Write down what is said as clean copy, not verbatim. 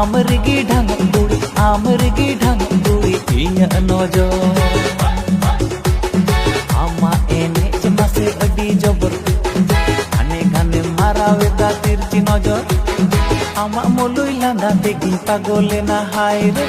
आमरगी ढंग कुड़ी इया नजर आमा एनेज मासे अडी जबर घाने घाने मारावेदा तिरची नजर आमा मोलुई लांदा तेगी पागलेना हाय रे